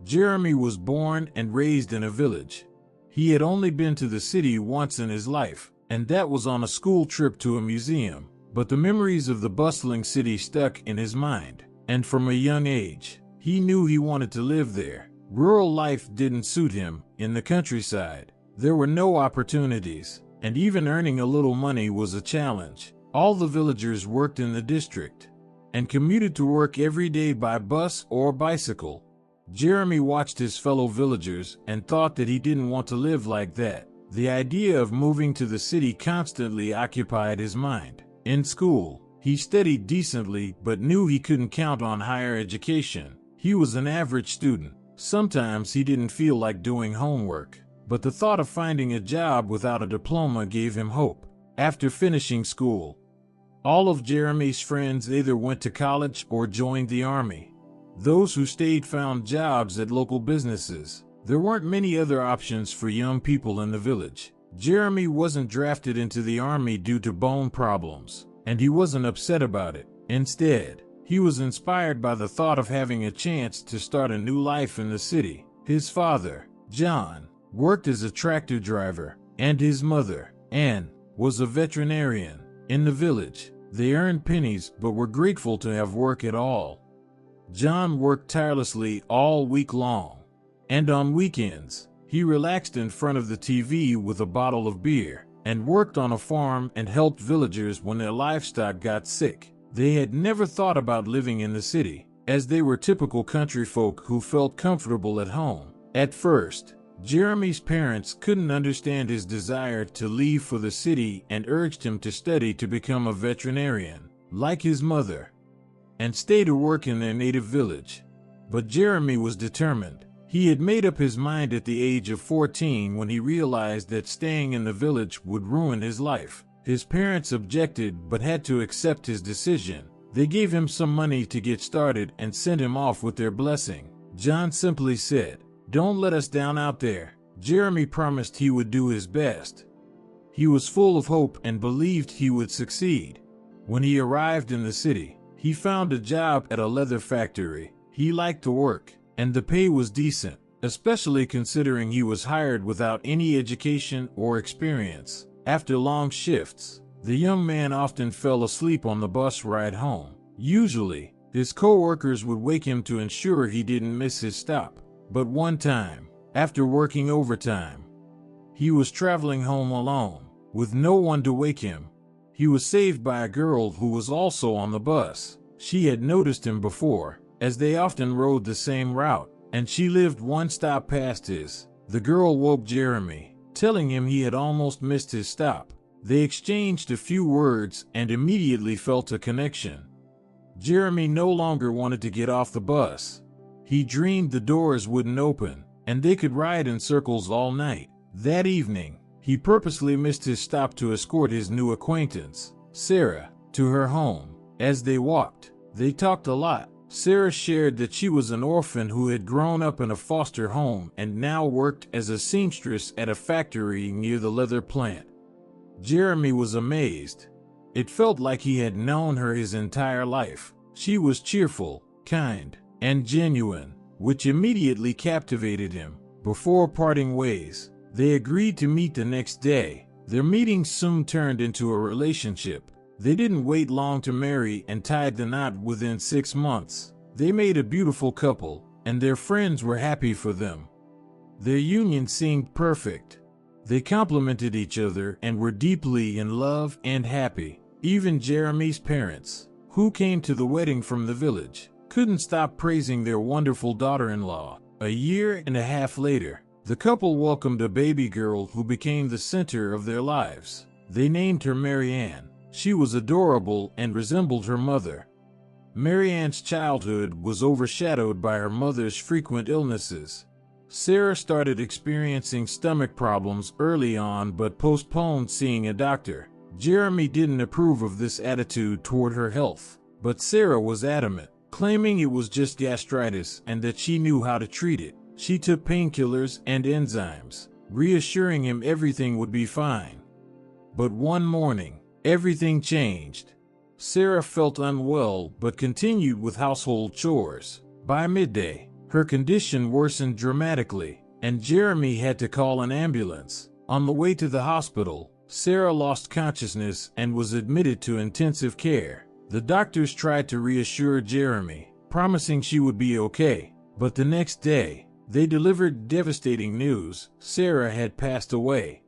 Jeremy was born and raised in a village. He had only been to the city once in his life, and that was on a school trip to a museum. But the memories of the bustling city stuck in his mind, and from a young age, he knew he wanted to live there. Rural life didn't suit him. In the countryside, there were no opportunities, and even earning a little money was a challenge. All the villagers worked in the district and commuted to work every day by bus or bicycle. Jeremy watched his fellow villagers and thought that he didn't want to live like that. The idea of moving to the city constantly occupied his mind. In school, he studied decently but knew he couldn't count on higher education. He was an average student. Sometimes he didn't feel like doing homework, but the thought of finding a job without a diploma gave him hope. After finishing school, all of Jeremy's friends either went to college or joined the army. Those who stayed found jobs at local businesses. There weren't many other options for young people in the village. Jeremy wasn't drafted into the army due to bone problems, and he wasn't upset about it. Instead, he was inspired by the thought of having a chance to start a new life in the city. His father, John, worked as a tractor driver, and his mother, Anne, was a veterinarian. In the village, they earned pennies but were grateful to have work at all. John worked tirelessly all week long, and on weekends, he relaxed in front of the TV with a bottle of beer, and worked on a farm and helped villagers when their livestock got sick. They had never thought about living in the city, as they were typical country folk who felt comfortable at home. At first, Jeremy's parents couldn't understand his desire to leave for the city and urged him to study to become a veterinarian, like his mother, and stay to work in their native village. But Jeremy was determined. He had made up his mind at the age of 14 when he realized that staying in the village would ruin his life. His parents objected but had to accept his decision. They gave him some money to get started and sent him off with their blessing. John simply said, "Don't let us down out there." Jeremy promised he would do his best. He was full of hope and believed he would succeed. When he arrived in the city, he found a job at a leather factory. He liked the work, and the pay was decent, especially considering he was hired without any education or experience. After long shifts, the young man often fell asleep on the bus ride home. Usually, his co-workers would wake him to ensure he didn't miss his stop. But one time, after working overtime, he was traveling home alone, with no one to wake him. He was saved by a girl who was also on the bus. She had noticed him before, as they often rode the same route, and she lived one stop past his. The girl woke Jeremy, telling him he had almost missed his stop. They exchanged a few words and immediately felt a connection. Jeremy no longer wanted to get off the bus. He dreamed the doors wouldn't open, and they could ride in circles all night. That evening, he purposely missed his stop to escort his new acquaintance, Sarah, to her home. As they walked, they talked a lot. Sarah shared that she was an orphan who had grown up in a foster home and now worked as a seamstress at a factory near the leather plant. Jeremy was amazed. It felt like he had known her his entire life. She was cheerful, kind, and genuine, which immediately captivated him. Before parting ways, they agreed to meet the next day. Their meeting soon turned into a relationship. They didn't wait long to marry and tied the knot within 6 months. They made a beautiful couple, and their friends were happy for them. Their union seemed perfect. They complemented each other and were deeply in love and happy. Even Jeremy's parents, who came to the wedding from the village, couldn't stop praising their wonderful daughter-in-law. A year and a half later, the couple welcomed a baby girl who became the center of their lives. They named her Mary Ann. She was adorable and resembled her mother. Mary Ann's childhood was overshadowed by her mother's frequent illnesses. Sarah started experiencing stomach problems early on but postponed seeing a doctor. Jeremy didn't approve of this attitude toward her health, but Sarah was adamant, claiming it was just gastritis and that she knew how to treat it. She took painkillers and enzymes, reassuring him everything would be fine. But one morning, everything changed. Sarah felt unwell but continued with household chores. By midday, Her condition worsened dramatically, and Jeremy had to call an ambulance. On the way to the hospital, Sarah lost consciousness and was admitted to intensive care. The doctors tried to reassure Jeremy, promising she would be okay, but the next day, they delivered devastating news: Sarah had passed away.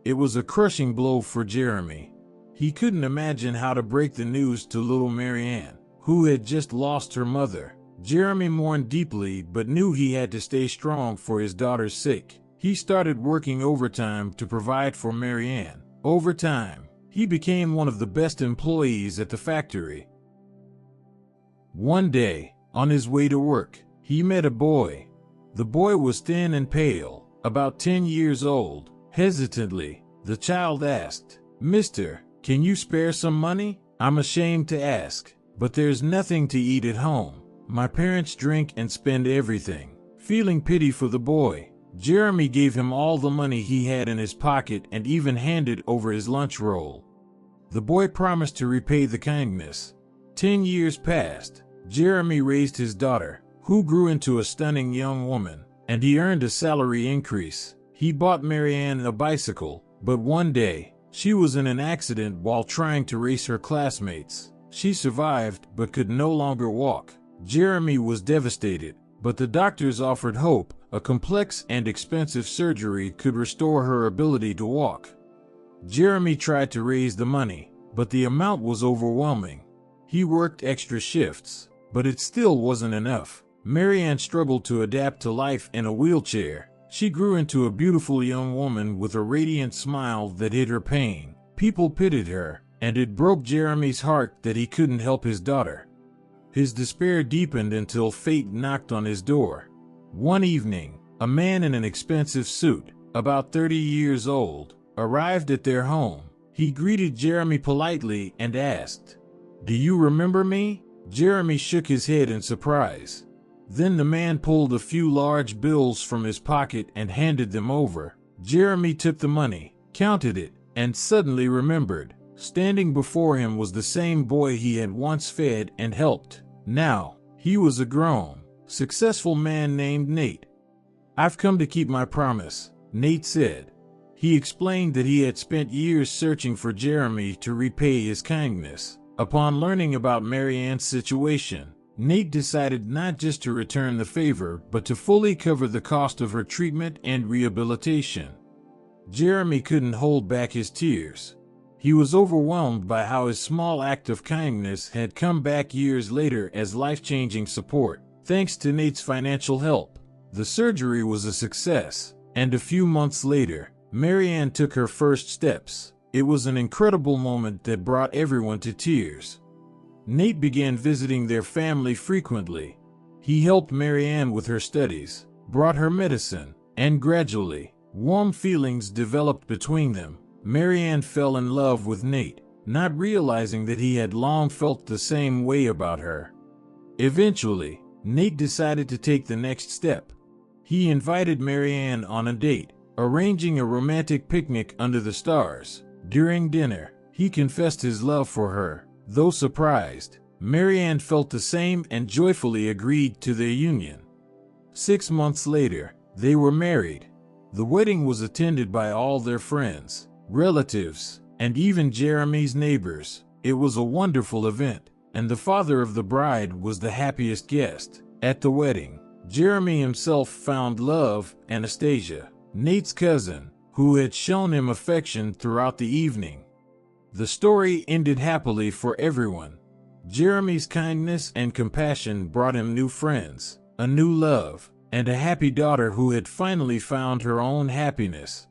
It was a crushing blow for Jeremy. He couldn't imagine how to break the news to little Marianne, who had just lost her mother. Jeremy mourned deeply but knew he had to stay strong for his daughter's sake. He started working overtime to provide for Marianne. Over time, he became one of the best employees at the factory. One day, on his way to work, he met a boy. The boy was thin and pale, about 10 years old. Hesitantly, the child asked, "Mister, can you spare some money? I'm ashamed to ask, but there's nothing to eat at home. My parents drink and spend everything." Feeling pity for the boy, Jeremy gave him all the money he had in his pocket and even handed over his lunch roll. The boy promised to repay the kindness. 10 years passed. Jeremy raised his daughter, who grew into a stunning young woman, and he earned a salary increase. He bought Marianne a bicycle, but one day, she was in an accident while trying to race her classmates. She survived but could no longer walk. Jeremy was devastated, but the doctors offered hope. A complex and expensive surgery could restore her ability to walk. Jeremy tried to raise the money, but the amount was overwhelming. He worked extra shifts, but it still wasn't enough. Marianne struggled to adapt to life in a wheelchair. She grew into a beautiful young woman with a radiant smile that hid her pain. People pitied her, and it broke Jeremy's heart that he couldn't help his daughter. His despair deepened until fate knocked on his door. One evening, a man in an expensive suit, about 30 years old, arrived at their home. He greeted Jeremy politely and asked, "Do you remember me?" Jeremy shook his head in surprise. Then the man pulled a few large bills from his pocket and handed them over. Jeremy took the money, counted it, and suddenly remembered. Standing before him was the same boy he had once fed and helped. Now, he was a grown, successful man named Nate. "I've come to keep my promise," Nate said. He explained that he had spent years searching for Jeremy to repay his kindness. Upon learning about Marianne's situation, Nate decided not just to return the favor, but to fully cover the cost of her treatment and rehabilitation. Jeremy couldn't hold back his tears. He was overwhelmed by how his small act of kindness had come back years later as life-changing support. Thanks to Nate's financial help, the surgery was a success, and a few months later, Marianne took her first steps. It was an incredible moment that brought everyone to tears. Nate began visiting their family frequently. He helped Marianne with her studies, brought her medicine, and gradually, warm feelings developed between them. Marianne fell in love with Nate, not realizing that he had long felt the same way about her. Eventually, Nate decided to take the next step. He invited Marianne on a date, arranging a romantic picnic under the stars. During dinner, he confessed his love for her. Though surprised, Marianne felt the same and joyfully agreed to their union. 6 months later, they were married. The wedding was attended by all their friends, relatives, and even Jeremy's neighbors. It was a wonderful event, and the father of the bride was the happiest guest. At the wedding, Jeremy himself found love, Anastasia, Nate's cousin, who had shown him affection throughout the evening. The story ended happily for everyone. Jeremy's kindness and compassion brought him new friends, a new love, and a happy daughter who had finally found her own happiness.